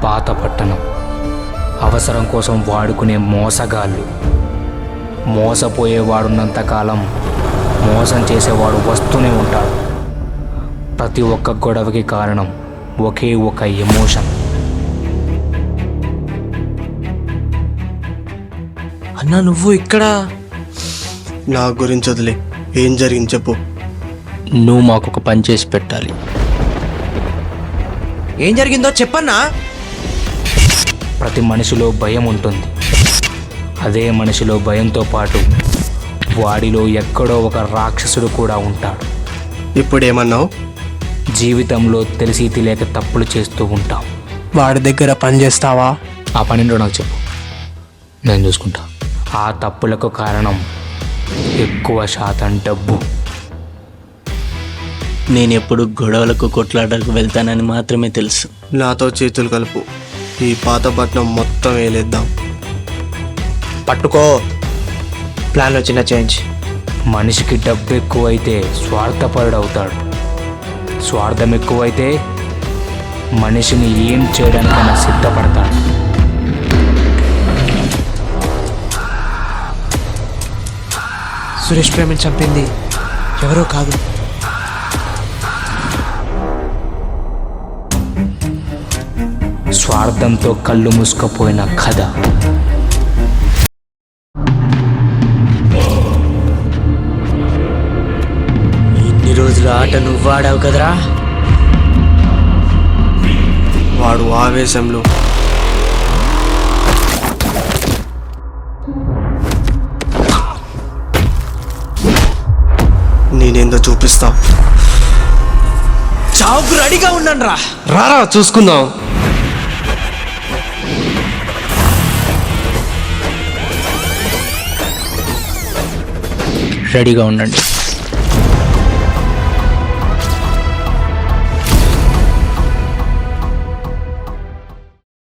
పాత పట్టణం, అవసరం కోసం వాడుకునే మోసగాళ్ళు. మోసపోయేవాడున్నంతకాలం మోసం చేసేవాడు వస్తూనే ఉంటాడు. ప్రతి ఒక్క గొడవకి కారణం ఒకే ఒక ఎమోషన్. అన్నా నువ్వు ఇక్కడ? నా గురించి వదిలే, ఏం జరిగింది చెప్పు. నువ్వు మాకు ఒక పని చేసి పెట్టాలి. ఏం జరిగిందో చెప్పన్నా. ప్రతి మనిషిలో భయం ఉంటుంది. అదే మనిషిలో భయంతో పాటు వాడిలో ఎక్కడో ఒక రాక్షసుడు కూడా ఉంటాడు. ఇప్పుడు ఏమన్నావు? జీవితంలో తెలిసి తెలియక తప్పులు చేస్తూ ఉంటాం. వాడి దగ్గర పని చేస్తావా? ఆ పనిలో నాకు చెప్పు, నేను చూసుకుంటా. ఆ తప్పులకు కారణం ఎక్కువ శాతం డబ్బు. నేను ఎప్పుడు గొడవలకు కొట్లాటలకు వెళ్తానని మాత్రమే తెలుసు. నాతో చేతులు కలుపు, ఈ పాత పట్నం మొత్తం వేలేద్దాం. పట్టుకో, ప్లాన్లో చిన్న చేంజ్. మనిషికి డబ్బు ఎక్కువైతే స్వార్థపరుడవుతాడు. స్వార్థం ఎక్కువైతే మనిషిని ఏం చేయడానికైనా సిద్ధపడతాడు. సురేష్ ప్రేమని చంపింది ఎవరో కాదు, స్వార్థంతో కళ్ళు మూసుకుపోయిన కథ. ఇన్ని రోజులు ఆట నువ్వు ఆడావు కదరా. వాడు ఆవేశంలో నేనేందో చూపిస్తా. చావుకు రెడీగా ఉన్నాను రా. రారా చూసుకుందాం. రెడీగా ఉండండి.